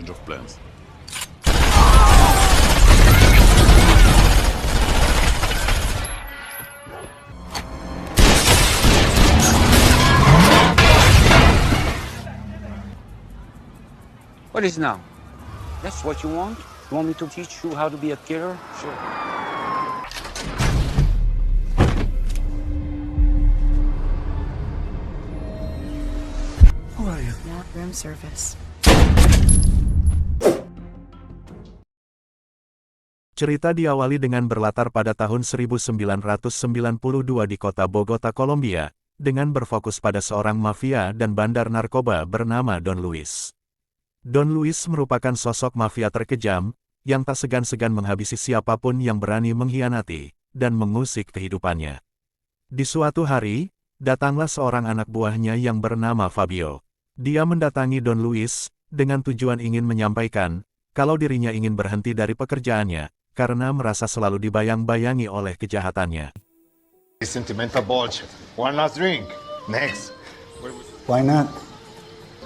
Change of plans. What is now? That's what you want? You want me to teach you how to be a killer? Sure. Who are you? Not room service. Cerita diawali dengan berlatar pada tahun 1992 di kota Bogota, Kolombia, dengan berfokus pada seorang mafia dan bandar narkoba bernama Don Luis. Don Luis merupakan sosok mafia terkejam, yang tak segan-segan menghabisi siapapun yang berani mengkhianati, dan mengusik kehidupannya. Di suatu hari, datanglah seorang anak buahnya yang bernama Fabio. Dia mendatangi Don Luis, dengan tujuan ingin menyampaikan, kalau dirinya ingin berhenti dari pekerjaannya, karena merasa selalu dibayang-bayangi oleh kejahatannya. Sentimental bullshit. One last drink. Next. Why not?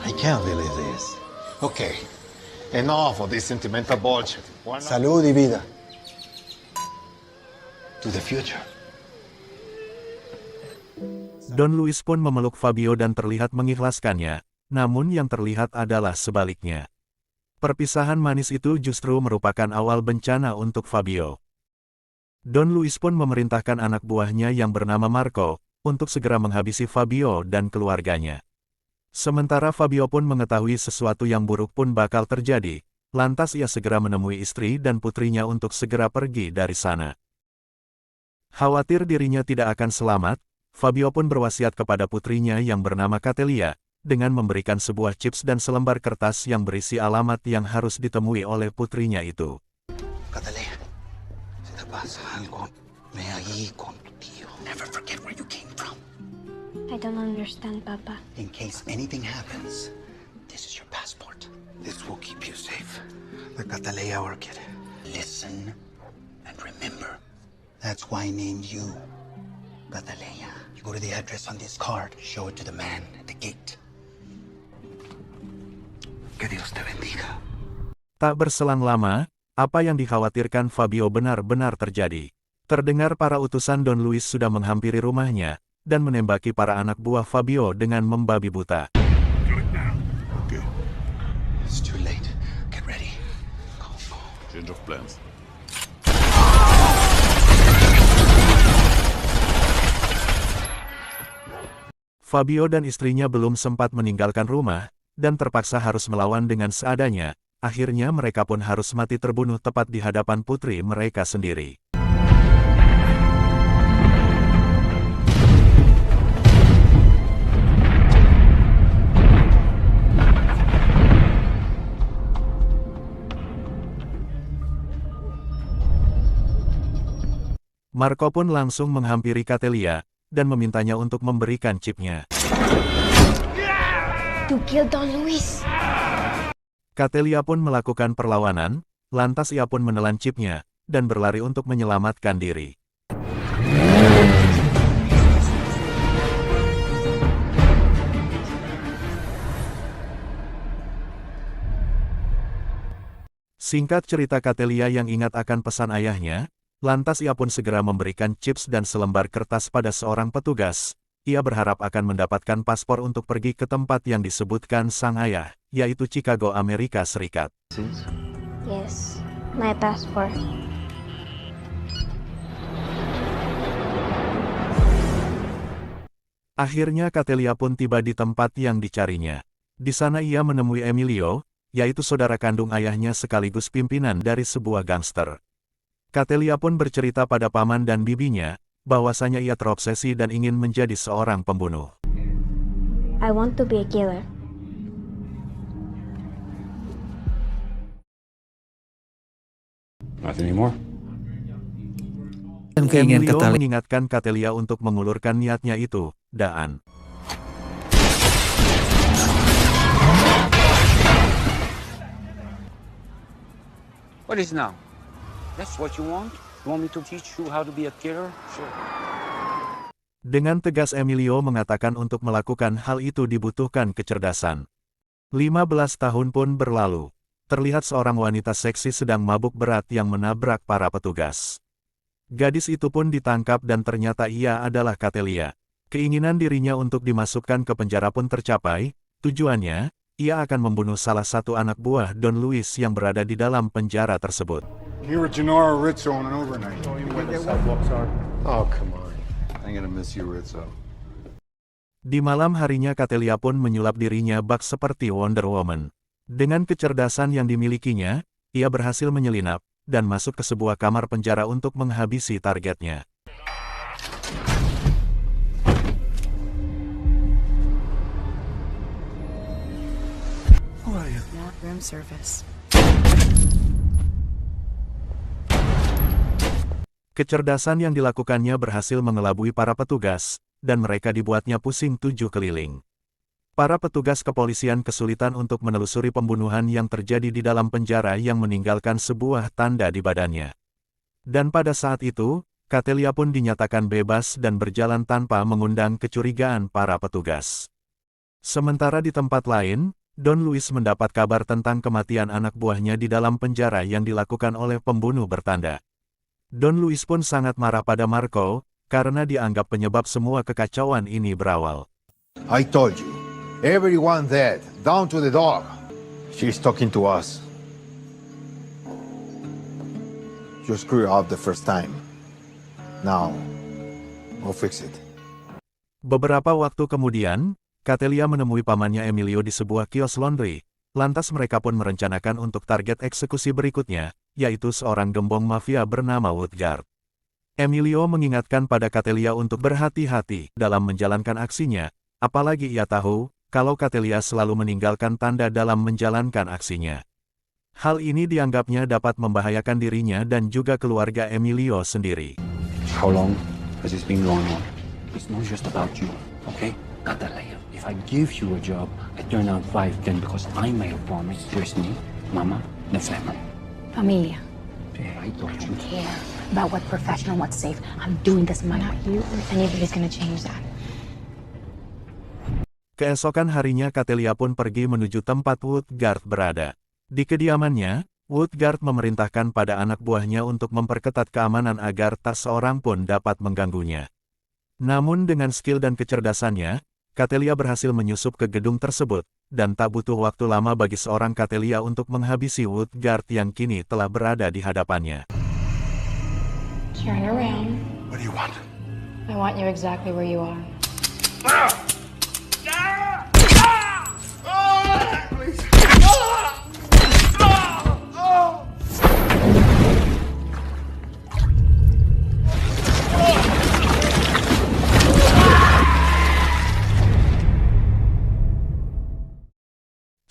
I can't believe this. Okay. Enough of this sentimental bullshit. One last... Salud y vida. To the future. Don Luis pun memeluk Fabio dan terlihat mengikhlaskannya, namun yang terlihat adalah sebaliknya. Perpisahan manis itu justru merupakan awal bencana untuk Fabio. Don Luis pun memerintahkan anak buahnya yang bernama Marco, untuk segera menghabisi Fabio dan keluarganya. Sementara Fabio pun mengetahui sesuatu yang buruk pun bakal terjadi, lantas ia segera menemui istri dan putrinya untuk segera pergi dari sana. Khawatir dirinya tidak akan selamat, Fabio pun berwasiat kepada putrinya yang bernama Catelia, dengan memberikan sebuah chips dan selembar kertas yang berisi alamat yang harus ditemui oleh putrinya itu. Catalea, si te pasa algo, ve allí con tu tío. Never forget where you came from. I don't understand, Papa. In case anything happens, this is your passport. This will keep you safe. The Catalea orchid. Listen and remember. That's why I named you. Catalea, you go to the address on this card, show it to the man at the gate. Que Dios te bendiga. Tak berselang lama, apa yang dikhawatirkan Fabio benar-benar terjadi. Terdengar para utusan Don Luis sudah menghampiri rumahnya, dan menembaki para anak buah Fabio dengan membabi buta. Okay. It's too late. Get ready. Go. Change of plans. Fabio dan istrinya belum sempat meninggalkan rumah, dan terpaksa harus melawan dengan seadanya. Akhirnya mereka pun harus mati terbunuh tepat di hadapan putri mereka sendiri. Marco pun langsung menghampiri Catelia, dan memintanya untuk memberikan chipnya. To kill Don Luis. Catelia pun melakukan perlawanan, lantas ia pun menelan chipnya, dan berlari untuk menyelamatkan diri. Singkat cerita, Catelia yang ingat akan pesan ayahnya, lantas ia pun segera memberikan chips dan selembar kertas pada seorang petugas. Ia berharap akan mendapatkan paspor untuk pergi ke tempat yang disebutkan sang ayah, yaitu Chicago, Amerika Serikat. Yes, my passport. Akhirnya Catelia pun tiba di tempat yang dicarinya. Di sana ia menemui Emilio, yaitu saudara kandung ayahnya sekaligus pimpinan dari sebuah gangster. Catelia pun bercerita pada paman dan bibinya, bahwasanya ia terobsesi dan ingin menjadi seorang pembunuh. I want to be a killer. Not anymore. Dan keinginan Emilio Catalea. mengingatkan Catelia untuk mengulurkan niatnya itu, Daan. What is now? That's what you want? You want me to teach you how to be a killer? Sure. Dengan tegas Emilio mengatakan untuk melakukan hal itu dibutuhkan kecerdasan. 15 tahun pun berlalu. terlihat seorang wanita seksi sedang mabuk berat yang menabrak para petugas. Gadis itu pun ditangkap dan ternyata ia adalah Catelia. Keinginan dirinya untuk dimasukkan ke penjara pun tercapai, tujuannya, ia akan membunuh salah satu anak buah Don Luis yang berada di dalam penjara tersebut. You were Gennaro Rizzo on an overnight. Oh, come on. I'm gonna miss you, Rizzo. Di malam harinya Catelia pun menyulap dirinya bak seperti Wonder Woman. Dengan kecerdasan yang dimilikinya, ia berhasil menyelinap dan masuk ke sebuah kamar penjara untuk menghabisi targetnya. Who are you? Room service. Kecerdasan yang dilakukannya berhasil mengelabui para petugas, dan mereka dibuatnya pusing 7 keliling. Para petugas kepolisian kesulitan untuk menelusuri pembunuhan yang terjadi di dalam penjara yang meninggalkan sebuah tanda di badannya. Dan pada saat itu, Catelia pun dinyatakan bebas dan berjalan tanpa mengundang kecurigaan para petugas. Sementara di tempat lain, Don Luis mendapat kabar tentang kematian anak buahnya di dalam penjara yang dilakukan oleh pembunuh bertanda. Don Luis pun sangat marah pada Marco, karena dianggap penyebab semua kekacauan ini berawal. I told you, everyone dead, down to the dog. She's talking to us. You screwed up the first time. Now, we'll fix it. Beberapa waktu kemudian, Catelia menemui pamannya Emilio di sebuah kios laundry. Lantas mereka pun merencanakan untuk target eksekusi berikutnya, yaitu seorang gembong mafia bernama Woodguard. Emilio mengingatkan pada Catelia untuk berhati-hati dalam menjalankan aksinya, apalagi ia tahu kalau Catelia selalu meninggalkan tanda dalam menjalankan aksinya. Hal ini dianggapnya dapat membahayakan dirinya dan juga keluarga Emilio sendiri. How long has this been going on? It's not just about you, okay? Catelia, if I give you a job, I turn out 5, then because I made a promise, there's me, Mama, the family. Familia. Yeah, I told I you. don't care about what's professional, what's safe. I'm doing this my way. You or anybody's gonna change that. Keesokan harinya Catelia pun pergi menuju tempat Woodguard berada. Di kediamannya, Woodguard memerintahkan pada anak buahnya untuk memperketat keamanan agar tak seorang pun dapat mengganggunya. Namun dengan skill dan kecerdasannya, Catelia berhasil menyusup ke gedung tersebut, dan tak butuh waktu lama bagi seorang Catelia untuk menghabisi Woodguard yang kini telah berada di hadapannya. Turn around. What do you want? I want you exactly where you are.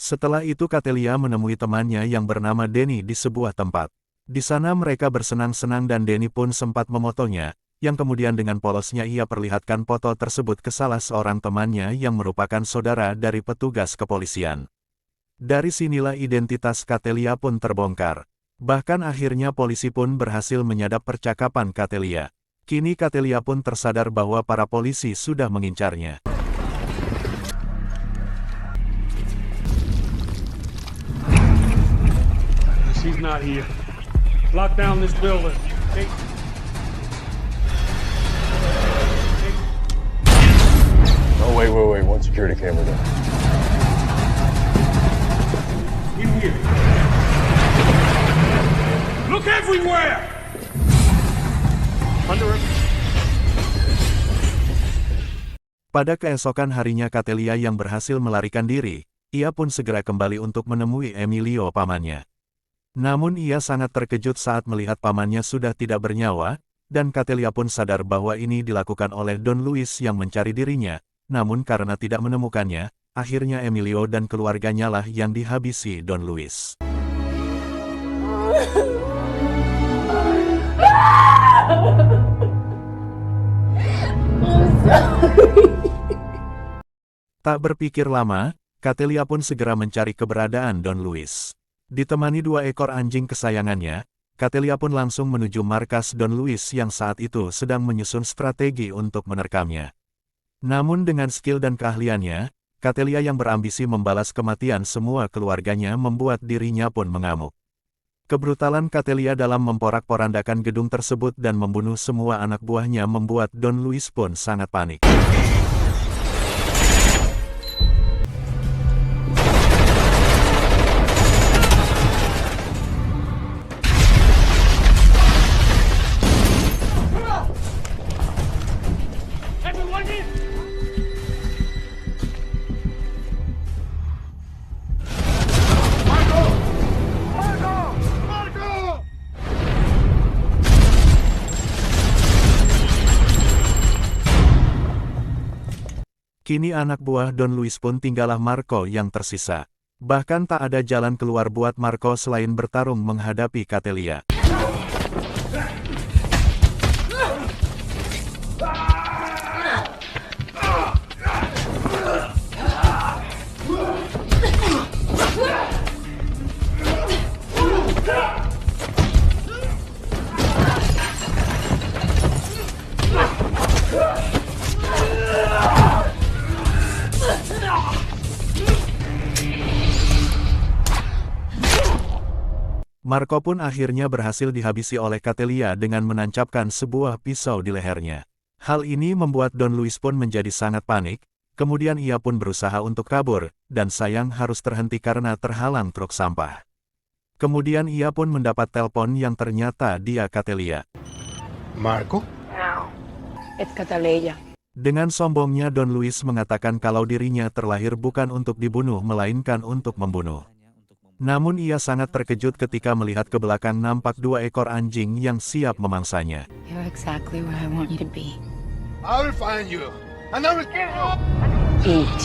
Setelah itu Catelia menemui temannya yang bernama Denny di sebuah tempat. Di sana mereka bersenang-senang dan Denny pun sempat memotonya, yang kemudian dengan polosnya ia perlihatkan foto tersebut ke salah seorang temannya yang merupakan saudara dari petugas kepolisian. Dari sinilah identitas Catelia pun terbongkar. Bahkan akhirnya polisi pun berhasil menyadap percakapan Catelia. Kini Catelia pun tersadar bahwa para polisi sudah mengincarnya. She's not here. Lock down this building. Hey. Oh, wait. One security camera there. In here. Look everywhere! Under him. Pada keesokan harinya Catelia yang berhasil melarikan diri, ia pun segera kembali untuk menemui Emilio pamannya. Namun ia sangat terkejut saat melihat pamannya sudah tidak bernyawa, dan Catelia pun sadar bahwa ini dilakukan oleh Don Luis yang mencari dirinya, namun karena tidak menemukannya, akhirnya Emilio dan keluarganya lah yang dihabisi Don Luis. Tak berpikir lama, Catelia pun segera mencari keberadaan Don Luis. Ditemani 2 ekor anjing kesayangannya, Catelia pun langsung menuju markas Don Luis yang saat itu sedang menyusun strategi untuk menerkamnya. Namun dengan skill dan keahliannya, Catelia yang berambisi membalas kematian semua keluarganya membuat dirinya pun mengamuk. Kebrutalan Catelia dalam memporak-porandakan gedung tersebut dan membunuh semua anak buahnya membuat Don Luis pun sangat panik. Kini anak buah Don Luis pun tinggallah Marco yang tersisa. Bahkan tak ada jalan keluar buat Marco selain bertarung menghadapi Catelia. Marco pun akhirnya berhasil dihabisi oleh Catelia dengan menancapkan sebuah pisau di lehernya. Hal ini membuat Don Luis pun menjadi sangat panik, kemudian ia pun berusaha untuk kabur, dan sayang harus terhenti karena terhalang truk sampah. Kemudian ia pun mendapat telepon yang ternyata dia Catelia. Marco? No, it's Catelia. Dengan sombongnya Don Luis mengatakan kalau dirinya terlahir bukan untuk dibunuh melainkan untuk membunuh. Namun ia sangat terkejut ketika melihat ke belakang nampak 2 ekor anjing yang siap memangsanya. You're exactly where I want you to be. I will find you, and I will kill you! Eat.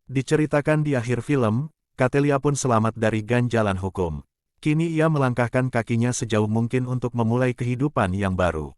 Diceritakan di akhir film, Catelia pun selamat dari ganjalan hukum. Kini ia melangkahkan kakinya sejauh mungkin untuk memulai kehidupan yang baru.